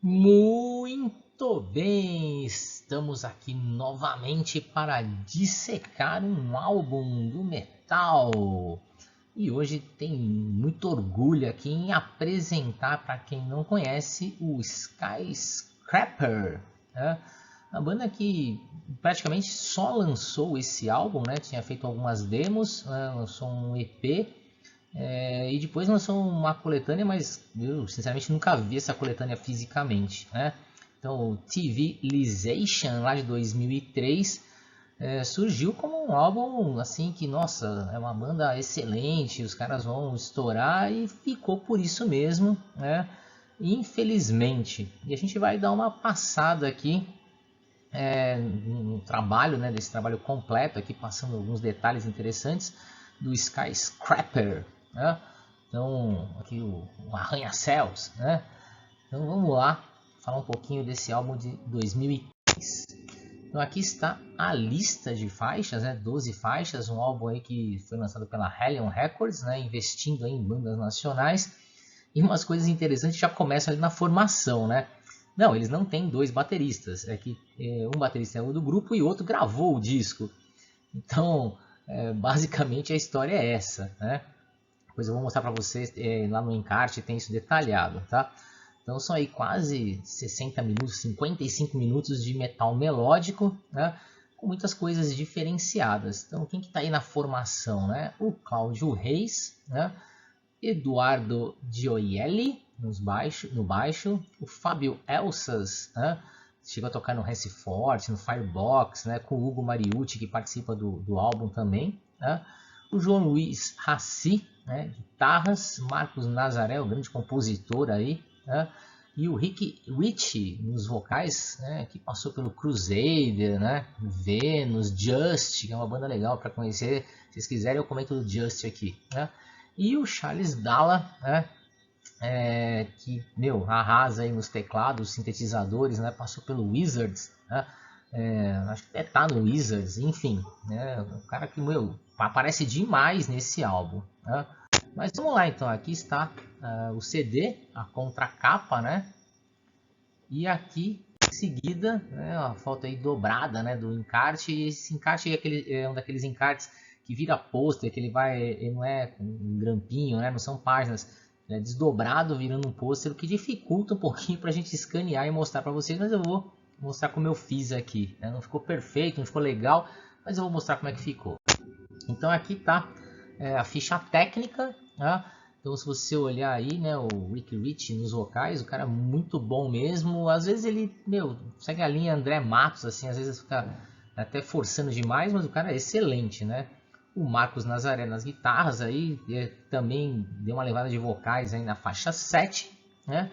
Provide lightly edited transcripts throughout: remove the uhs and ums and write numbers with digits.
Muito bem, estamos aqui novamente para dissecar um álbum do metal. E hoje tem muito orgulho aqui em apresentar para quem não conhece o Skyscraper, né? A banda que praticamente só lançou esse álbum, né? Tinha feito algumas demos, né? Lançou um EP. E depois lançou uma coletânea, mas eu sinceramente nunca vi essa coletânea fisicamente, né? Então o Civilization lá de 2003 surgiu como um álbum assim que, nossa, é uma banda excelente, os caras vão estourar e ficou por isso mesmo, né? Infelizmente. E a gente vai dar uma passada aqui no trabalho, né, desse trabalho completo aqui, passando alguns detalhes interessantes do Skyscraper, né? Então aqui o arranha-céus, né? Então vamos lá falar um pouquinho desse álbum de 2003. Então aqui está a lista de faixas, né? 12 faixas, um álbum aí que foi lançado pela Hellion Records, né? Investindo aí em bandas nacionais. E umas coisas interessantes já começam ali na formação, né? Não, eles não têm dois bateristas, é que um baterista é o do grupo e outro gravou o disco. Então, basicamente a história é essa, né? Depois eu vou mostrar para vocês lá no encarte, tem isso detalhado, tá? Então são aí quase 60 minutos, 55 minutos de metal melódico, né? Com muitas coisas diferenciadas. Então quem que tá aí na formação, né? O Cláudio Reis, né? Eduardo Gioielli no baixo, o Fábio Elsas, né? Chegou a tocar no Recife Forte, no Firebox, né? Com o Hugo Mariucci, que participa do álbum também, né? O João Luiz Raci, né? Guitarras, Marcos Nazaré, o grande compositor aí, né? E o Rick Ritchie nos vocais, né? Que passou pelo Crusader, né? Venus, Just, que é uma banda legal para conhecer. Se vocês quiserem eu comento do Just aqui, né? E o Charles Dalla, né? Que, meu, arrasa aí nos teclados, sintetizadores, né? Passou pelo Wizards, né? Acho que tá no Wizards, enfim, né? O cara que, meu, aparece demais nesse álbum, né? Mas vamos lá então, aqui está o CD, a contracapa, né? E aqui em seguida, né, a foto aí dobrada, né, do encarte. E esse encarte é um daqueles encartes que vira pôster, que ele não é um grampinho, né, não são páginas, é desdobrado virando um pôster, o que dificulta um pouquinho para a gente escanear e mostrar para vocês, mas eu vou mostrar como eu fiz aqui, né? Não ficou perfeito, não ficou legal, mas eu vou mostrar como é que ficou. Então aqui tá a ficha técnica, né? Então se você olhar aí, né, o Rick Rich nos vocais, o cara é muito bom mesmo. Às vezes ele, meu, segue a linha André Matos, assim, às vezes fica até forçando demais, mas o cara é excelente, né? O Marcos Nazaré nas guitarras aí, também deu uma levada de vocais aí na faixa 7, né?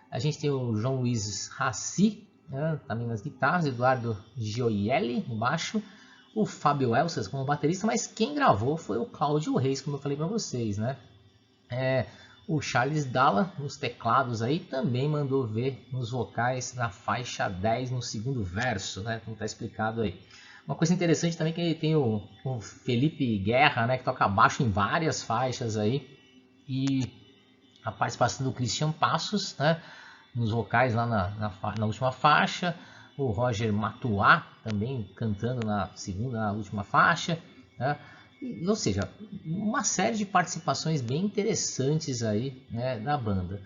A gente tem o João Luiz Raci, né, também nas guitarras, Eduardo Gioielli no baixo, o Fábio Elsas como baterista, mas quem gravou foi o Cláudio Reis, como eu falei para vocês, né? O Charles Dalla nos teclados aí também mandou ver nos vocais na faixa 10 no segundo verso, né? Como está explicado aí. Uma coisa interessante também é que tem o Felipe Guerra, né? Que toca baixo em várias faixas aí, e a participação do Christian Passos, né? Nos vocais lá na última faixa, o Roger Matuá também cantando na segunda, na última faixa, né? Ou seja, uma série de participações bem interessantes aí, né, da banda.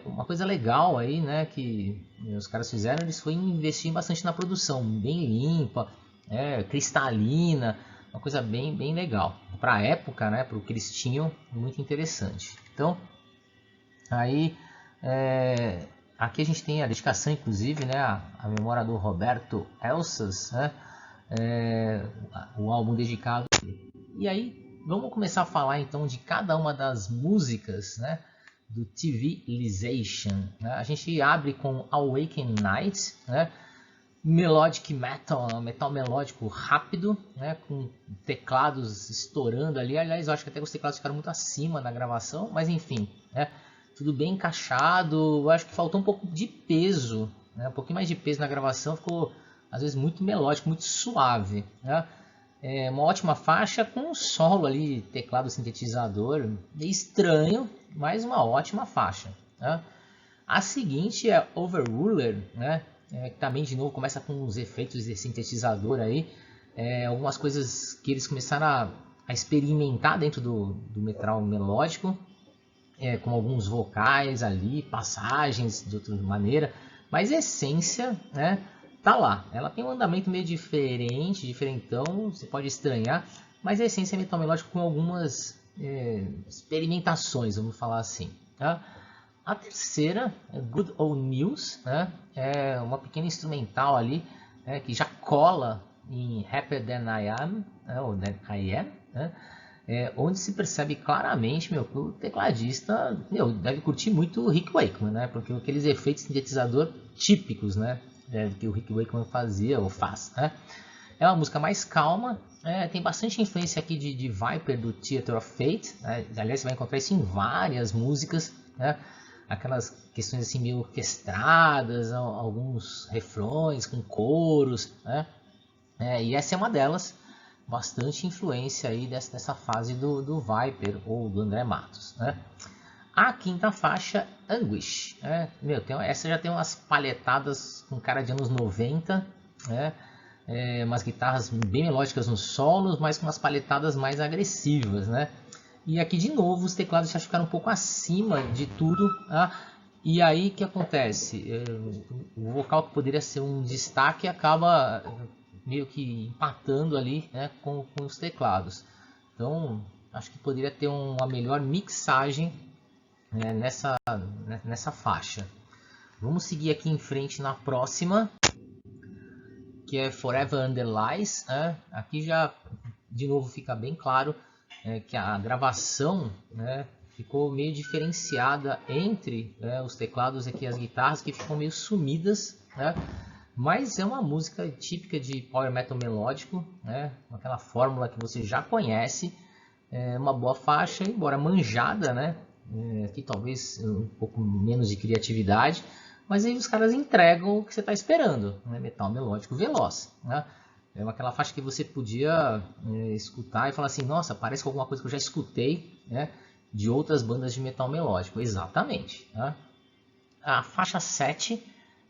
Uma coisa legal aí, né, que os caras fizeram, eles foi investir bastante na produção, bem limpa, cristalina, uma coisa bem, bem legal. Para a época, né, para o que eles tinham, muito interessante. Então, aí aqui a gente tem a dedicação, inclusive, né, a memória do Roberto Elsas, né, o álbum dedicado. E aí vamos começar a falar então de cada uma das músicas, né, do Civilization, né? A gente abre com Awaken Night, né, melodic metal, metal melódico rápido, né, com teclados estourando ali. Aliás, eu acho que até os teclados ficaram muito acima na gravação, mas enfim, né, tudo bem encaixado. Eu acho que faltou um pouco de peso, né, um pouquinho mais de peso na gravação, ficou às vezes muito melódico, muito suave, né? Uma ótima faixa com um solo ali, teclado sintetizador, meio estranho, mas uma ótima faixa, né? A seguinte é Overruler, né? Que também de novo começa com uns efeitos de sintetizador aí, algumas coisas que eles começaram a experimentar dentro do metal melódico, com alguns vocais ali, passagens de outra maneira, mas a essência, né, tá lá. Ela tem um andamento meio diferentão, você pode estranhar, mas a essência é metal melódico com algumas experimentações, vamos falar assim, tá? A terceira é Good Old News, né? É uma pequena instrumental ali, que já cola em Happier Than I Am, ou Than I Am, né? Onde se percebe claramente, que o tecladista, deve curtir muito o Rick Wakeman, né? Porque aqueles efeitos sintetizador típicos, né? Que o Rick Wakeman fazia ou faz, né? É uma música mais calma, tem bastante influência aqui de Viper do Theater of Fate, né? Aliás, você vai encontrar isso em várias músicas, né? Aquelas questões assim meio orquestradas, alguns refrões com coros, né? E essa é uma delas, bastante influência aí dessa fase do Viper ou do André Matos, né? A quinta faixa, Anguish, essa já tem umas palhetadas com cara de anos 90, né? Umas guitarras bem melódicas nos solos, mas com umas palhetadas mais agressivas, né? E aqui de novo os teclados já ficaram um pouco acima de tudo, tá? E aí o que acontece? O vocal que poderia ser um destaque acaba meio que empatando ali, né, com os teclados. Então acho que poderia ter uma melhor mixagem, né, nessa faixa. Vamos seguir aqui em frente na próxima, que é Forever Under Lies, né? Aqui já de novo fica bem claro que a gravação, né, ficou meio diferenciada entre os teclados aqui e as guitarras, que ficam meio sumidas, né? Mas é uma música típica de power metal melódico, né? Aquela fórmula que você já conhece, uma boa faixa, embora manjada, né? Aqui talvez um pouco menos de criatividade, mas aí os caras entregam o que você está esperando, né? Metal melódico veloz, né? É aquela faixa que você podia escutar e falar assim, nossa, parece com alguma coisa que eu já escutei, né, de outras bandas de metal melódico. Exatamente, né? A faixa 7,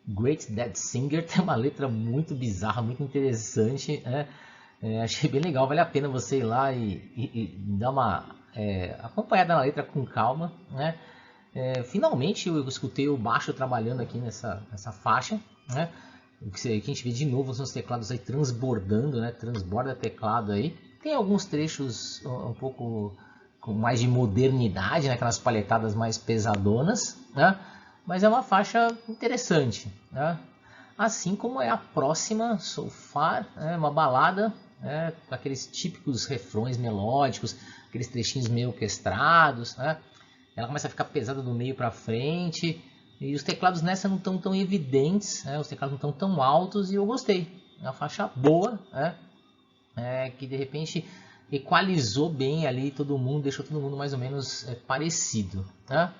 Great Dead Singer, tem uma letra muito bizarra, muito interessante, né? Achei bem legal, vale a pena você ir lá e dar uma acompanhada na letra com calma, né? Finalmente eu escutei o baixo trabalhando aqui nessa faixa, né? O que a gente vê de novo são os teclados aí transbordando, né? Transborda teclado aí. Tem alguns trechos um pouco com mais de modernidade, né? Aquelas palhetadas mais pesadonas, né? Mas é uma faixa interessante, né? Assim como é a próxima, So Far, uma balada, com aqueles típicos refrões melódicos, aqueles trechinhos meio orquestrados, né? Ela começa a ficar pesada do meio para frente. E os teclados nessa não estão tão evidentes, né? Os teclados não estão tão altos e eu gostei. É uma faixa boa, né? Que de repente equalizou bem ali todo mundo, deixou todo mundo mais ou menos parecido, né?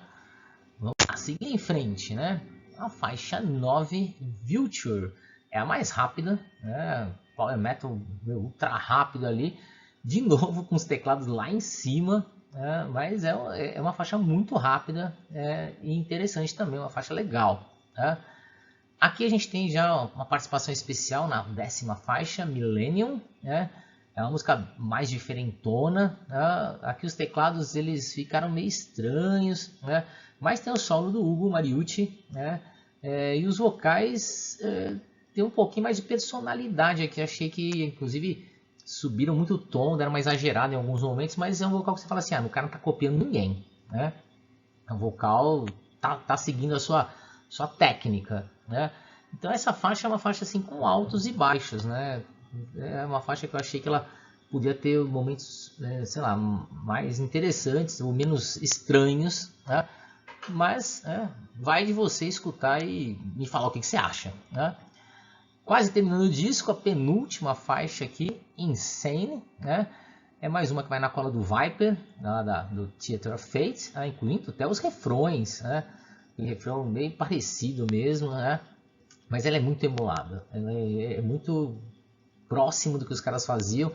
Vamos lá, seguir em frente, né? A faixa 9, Vulture, é a mais rápida, né? Power Metal ultra rápido ali, de novo com os teclados lá em cima. Mas é uma faixa muito rápida e interessante também, uma faixa legal. Aqui a gente tem já uma participação especial na 10ª faixa, Millennium. É uma música mais diferentona. Aqui os teclados eles ficaram meio estranhos, mas tem o solo do Ugo Mariucci, e os vocais tem um pouquinho mais de personalidade aqui. Achei que inclusive subiram muito o tom, deram uma exagerada em alguns momentos, mas é um vocal que você fala assim, o cara não tá copiando ninguém, né? O vocal tá seguindo a sua técnica, né? Então essa faixa é uma faixa assim com altos e baixos, né? É uma faixa que eu achei que ela podia ter momentos, sei lá, mais interessantes ou menos estranhos, né? Mas vai de você escutar e me falar o que você acha, né? Quase terminando o disco, a penúltima faixa aqui, Insane, né? É mais uma que vai na cola do Viper, do Theater of Fate, incluindo até os refrões, né? Um refrão meio parecido mesmo, né? Mas ela é muito emulada, ela é muito próximo do que os caras faziam,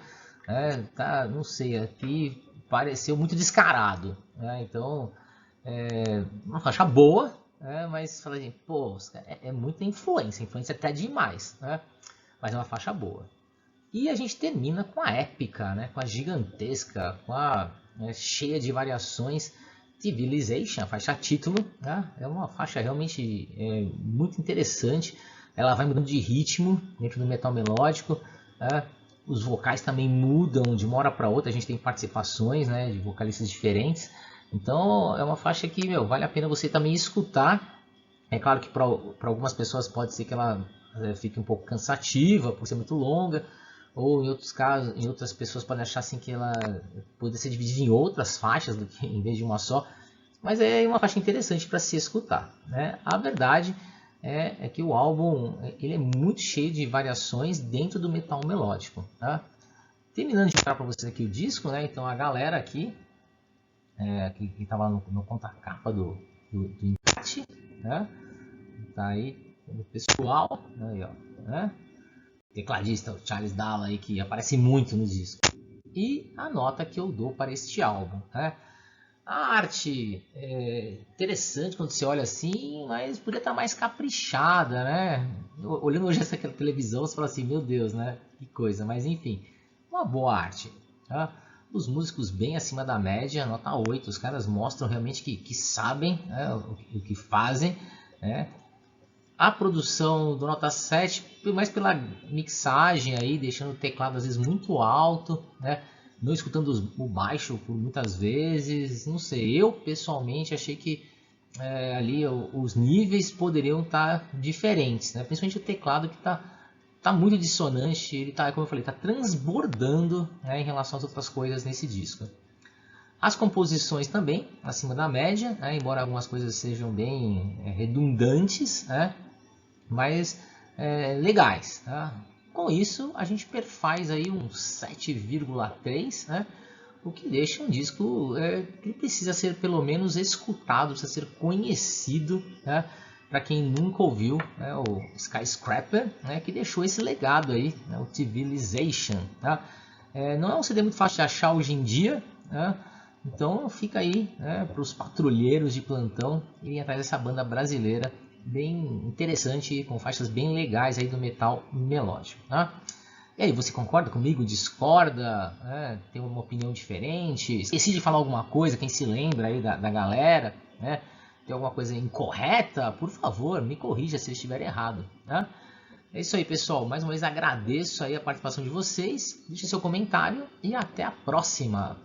não sei, aqui pareceu muito descarado, né? Então, uma faixa boa, Mas fala assim, pô, é muita influência até demais, né? Mas é uma faixa boa. E a gente termina com a épica, né? Com a gigantesca, com a cheia de variações Civilization, a faixa título, né? É uma faixa realmente muito interessante. Ela vai mudando de ritmo dentro do metal melódico. Né? Os vocais também mudam de uma hora para outra. A gente tem participações, né, de vocalistas diferentes. Então é uma faixa que, meu, vale a pena você também escutar. É claro que para algumas pessoas pode ser que ela fique um pouco cansativa por ser muito longa, ou em outros casos, em outras pessoas podem achar assim que ela poderia ser dividida em outras faixas do que em vez de uma só. Mas é uma faixa interessante para se escutar, né? A verdade é que o álbum ele é muito cheio de variações dentro do metal melódico, tá? Terminando de mostrar para vocês aqui o disco, né? Então a galera aqui que estava no contracapa do encarte, né? Tá aí o pessoal, aí, ó, né? Tecladista o Charles Dalla aí que aparece muito no disco. E a nota que eu dou para este álbum, né? A arte é interessante quando você olha assim, mas podia estar mais caprichada, né? Olhando hoje essa televisão, você fala assim, meu Deus, né? Que coisa, mas enfim, uma boa arte. Tá? Os músicos bem acima da média, nota 8, os caras mostram realmente que sabem, né, o que fazem, né? A produção do nota 7, mais pela mixagem aí, deixando o teclado às vezes muito alto, né? Não escutando o baixo por muitas vezes, não sei. Eu pessoalmente achei que ali os níveis poderiam estar diferentes, né? Principalmente o teclado que tá muito dissonante, ele tá, como eu falei, tá transbordando, né, em relação às outras coisas nesse disco. As composições também acima da média, né? Embora algumas coisas sejam bem redundantes, né? Mas legais. Tá? Com isso, a gente perfaz aí um 7,3, né? O que deixa um disco que precisa ser pelo menos escutado, precisa ser conhecido, né? Para quem nunca ouviu, né? O Skyscraper, né? Que deixou esse legado aí, né? O Civilization. Tá? Não é um CD muito fácil de achar hoje em dia, né? Então fica aí, né, para os patrulheiros de plantão irem atrás dessa banda brasileira bem interessante, com faixas bem legais aí do metal melódico. Tá? E aí, você concorda comigo? Discorda? Tem uma opinião diferente? Esqueci de falar alguma coisa? Quem se lembra aí da galera? Né? Tem alguma coisa incorreta? Por favor, me corrija se eu estiver errado. Tá? É isso aí, pessoal. Mais uma vez agradeço aí a participação de vocês. Deixe seu comentário e até a próxima.